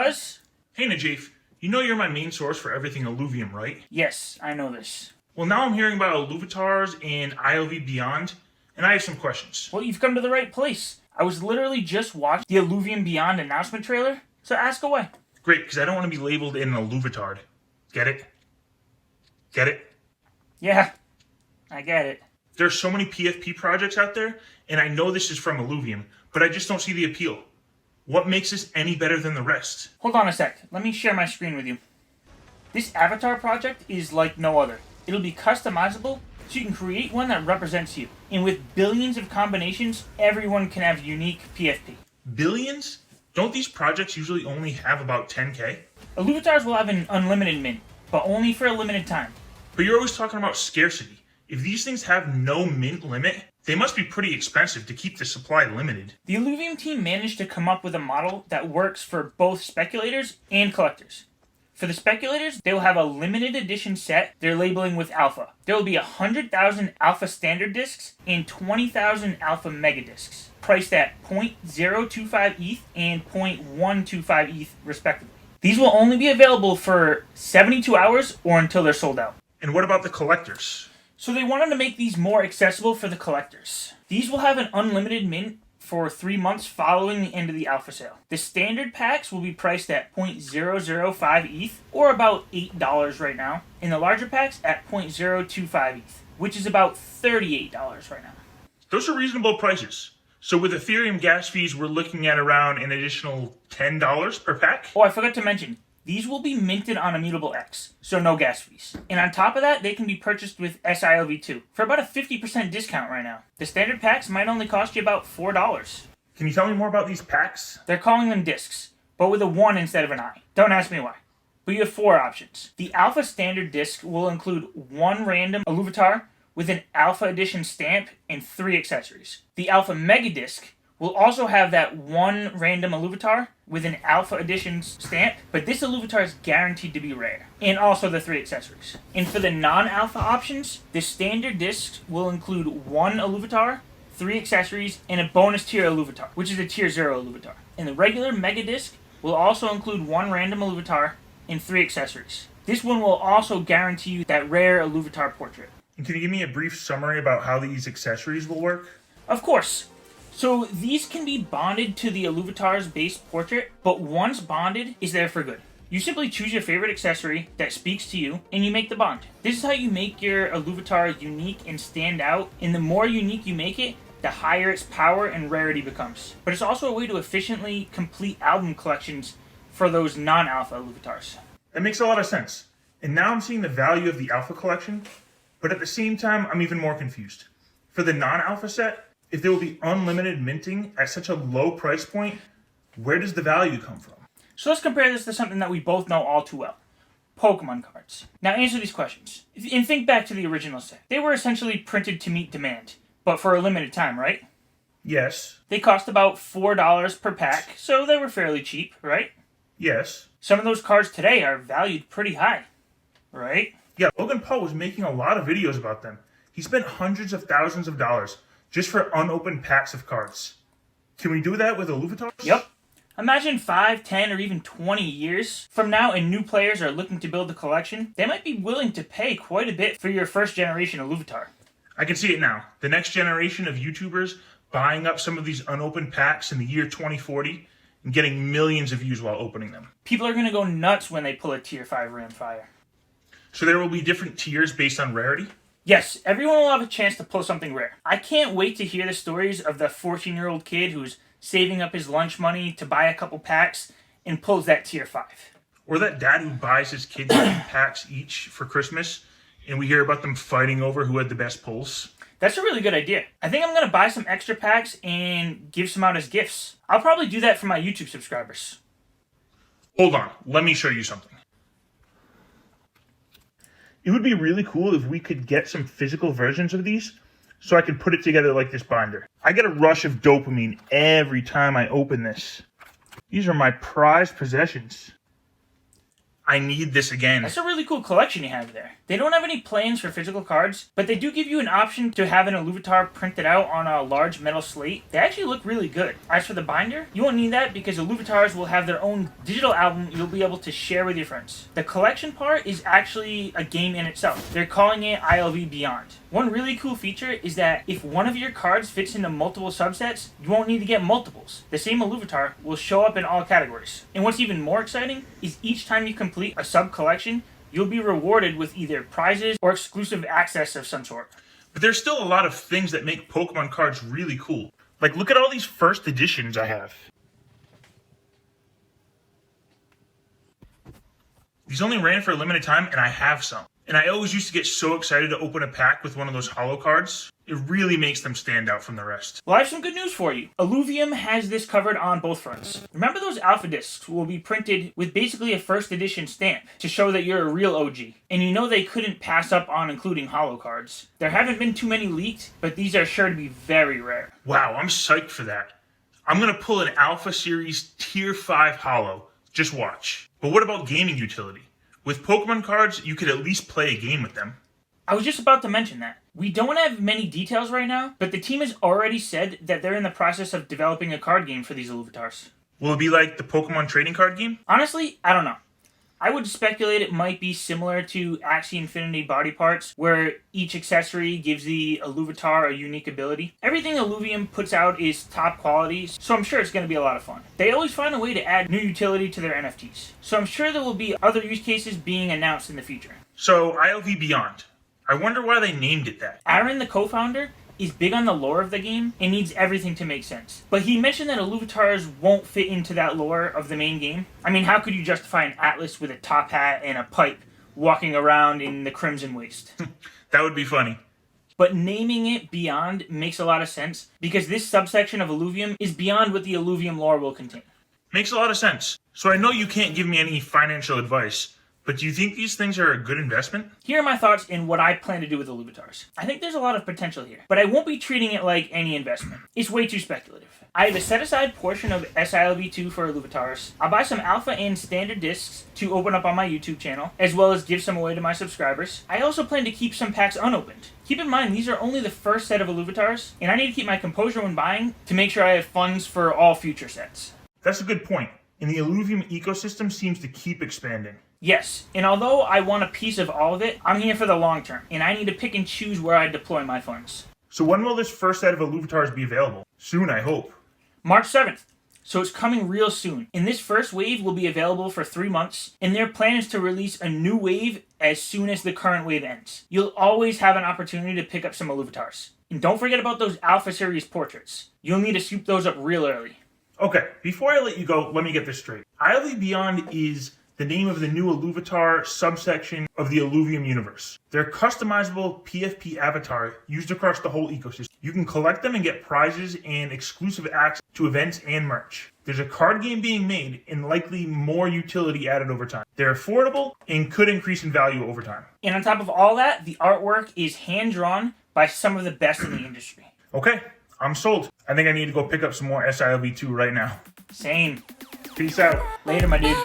Buzz? Hey Najif, you know you're my main source for everything Illuvium, right? Yes, I know this. Well, now I'm hearing about Illuvitars and ILV Beyond, and I have some questions. Well, you've come to the right place. I was literally just watching the Illuvium Beyond announcement trailer, so ask away. Great, because I don't want to be labeled an Illuvitard. Get it? Get it? Yeah, I get it. There's so many PFP projects out there, and I know this is from Illuvium, but I just don't see the appeal. What makes this any better than the rest? Hold on a sec. Let me share my screen with you. This avatar project is like no other. It'll be customizable, so you can create one that represents you. And with billions of combinations, everyone can have unique PFP. Billions? Don't these projects usually only have about 10k? Illuvitars will have an unlimited mint, but only for a limited time. But you're always talking about scarcity. If these things have no mint limit, they must be pretty expensive to keep the supply limited. The Illuvium team managed to come up with a model that works for both speculators and collectors. For the speculators, they will have a limited edition set they're labeling with Alpha. There will be 100,000 Alpha Standard Discs and 20,000 Alpha Mega Discs, priced at 0.025 ETH and 0.125 ETH respectively. These will only be available for 72 hours or until they're sold out. And what about the collectors? So they wanted to make these more accessible for the collectors. These will have an unlimited mint for 3 months following the end of the alpha sale. The standard packs will be priced at 0.005 ETH, or about $8 right now, and the larger packs at 0.025 ETH, which is about $38 right now. Those are reasonable prices. So with Ethereum gas fees, we're looking at around an additional $10 per pack? Oh, I forgot to mention, these will be minted on Immutable X, so no gas fees. And on top of that, they can be purchased with SILV2 for about a 50% discount right now. The standard packs might only cost you about $4. Can you tell me more about these packs? They're calling them discs, but with a 1 instead of an I. Don't ask me why. But you have 4 options. The Alpha Standard Disc will include 1 random Illuvitar with an Alpha Edition stamp and 3 accessories. The Alpha Mega Disc will also have that 1 random Illuvitar with an Alpha Edition stamp, but this Illuvitar is guaranteed to be rare, and also the 3 accessories. And for the non-Alpha options, the standard discs will include 1 Illuvitar, 3 accessories, and a bonus tier Illuvitar, which is a tier 0 Illuvitar. And the regular Mega Disc will also include 1 random Illuvitar and 3 accessories. This one will also guarantee you that rare Illuvitar portrait. And can you give me a brief summary about how these accessories will work? Of course. So these can be bonded to the Illuvitar's base portrait, but once bonded, is there for good. You simply choose your favorite accessory that speaks to you, and you make the bond. This is how you make your Illuvitar unique and stand out, and the more unique you make it, the higher its power and rarity becomes. But it's also a way to efficiently complete album collections for those non-alpha Illuvitars. That makes a lot of sense. And now I'm seeing the value of the alpha collection, but at the same time, I'm even more confused. For the non-alpha set, if there will be unlimited minting at such a low price point, where does the value come from? So let's compare this to something that we both know all too well. Pokemon cards. Now answer these questions. And think back to the original set. They were essentially printed to meet demand, but for a limited time, right? Yes. They cost about $4 per pack, so they were fairly cheap, right? Yes. Some of those cards today are valued pretty high, right? Yeah, Logan Paul was making a lot of videos about them. He spent hundreds of thousands of dollars just for unopened packs of cards. Can we do that with Illuvitars? Yep. Imagine 5, 10, or even 20 years from now and new players are looking to build a collection. They might be willing to pay quite a bit for your first generation Illuvitar. I can see it now. The next generation of YouTubers buying up some of these unopened packs in the year 2040 and getting millions of views while opening them. People are going to go nuts when they pull a tier 5 Ramfire. So there will be different tiers based on rarity? Yes, everyone will have a chance to pull something rare. I can't wait to hear the stories of the 14-year-old kid who's saving up his lunch money to buy a couple packs and pulls that tier 5. Or that dad who buys his kids 8 packs each for Christmas, and we hear about them fighting over who had the best pulls. That's a really good idea. I think I'm going to buy some extra packs and give some out as gifts. I'll probably do that for my YouTube subscribers. Hold on, let me show you something. It would be really cool if we could get some physical versions of these so I could put it together like this binder. I get a rush of dopamine every time I open this. These are my prized possessions. I need this again. That's a really cool collection you have there. They don't have any plans for physical cards, but they do give you an option to have an Illuvitar printed out on a large metal slate. They actually look really good. As for the binder, you won't need that because Illuvitars will have their own digital album you'll be able to share with your friends. The collection part is actually a game in itself. They're calling it ILV Beyond. One really cool feature is that if one of your cards fits into multiple subsets, you won't need to get multiples. The same Illuvitar will show up in all categories. And what's even more exciting is each time you complete a sub-collection, you'll be rewarded with either prizes or exclusive access of some sort. But there's still a lot of things that make Pokemon cards really cool. Like, look at all these first editions I have. These only ran for a limited time, and I have some. And I always used to get so excited to open a pack with one of those holo cards. It really makes them stand out from the rest. Well, I have some good news for you. Illuvium has this covered on both fronts. Remember those alpha discs will be printed with basically a first edition stamp to show that you're a real OG. And you know they couldn't pass up on including holo cards. There haven't been too many leaked, but these are sure to be very rare. Wow, I'm psyched for that. I'm going to pull an Alpha Series Tier 5 holo. Just watch. But what about gaming utility? With Pokemon cards, you could at least play a game with them. I was just about to mention that. We don't have many details right now, but the team has already said that they're in the process of developing a card game for these Illuvitars. Will it be like the Pokemon trading card game? Honestly, I don't know. I would speculate it might be similar to Axie Infinity body parts, where each accessory gives the Illuvitar a unique ability. Everything Illuvium puts out is top quality, so I'm sure it's going to be a lot of fun. They always find a way to add new utility to their NFTs, so I'm sure there will be other use cases being announced in the future. So, ILV Beyond. I wonder why they named it that. Aaron, the co-founder, is big on the lore of the game and needs everything to make sense. But he mentioned that Illuvitars won't fit into that lore of the main game. I mean, how could you justify an Atlas with a top hat and a pipe walking around in the Crimson Waste? That would be funny. But naming it Beyond makes a lot of sense because this subsection of Illuvium is beyond what the Illuvium lore will contain. Makes a lot of sense. So I know you can't give me any financial advice, but do you think these things are a good investment? Here are my thoughts in what I plan to do with Illuvitars. I think there's a lot of potential here, but I won't be treating it like any investment. It's way too speculative. I have a set-aside portion of SILV2 for Illuvitars. I'll buy some alpha and standard discs to open up on my YouTube channel, as well as give some away to my subscribers. I also plan to keep some packs unopened. Keep in mind, these are only the first set of Illuvitars, and I need to keep my composure when buying to make sure I have funds for all future sets. That's a good point. And the Illuvium ecosystem seems to keep expanding. Yes, and although I want a piece of all of it, I'm here for the long term, and I need to pick and choose where I deploy my funds. So when will this first set of Illuvitars be available? Soon, I hope. March 7th. So it's coming real soon. And this first wave will be available for 3 months, and their plan is to release a new wave as soon as the current wave ends. You'll always have an opportunity to pick up some Illuvitars. And don't forget about those Alpha Series portraits. You'll need to scoop those up real early. Okay, before I let you go, let me get this straight. ILV Beyond is the name of the new Illuvitar subsection of the Illuvium universe. They're customizable PFP avatar used across the whole ecosystem. You can collect them and get prizes and exclusive access to events and merch. There's a card game being made and likely more utility added over time. They're affordable and could increase in value over time. And on top of all that, the artwork is hand-drawn by some of the best in the industry. Okay, I'm sold. I think I need to go pick up some more SILV2 right now. Same. Peace out. Later, my dude.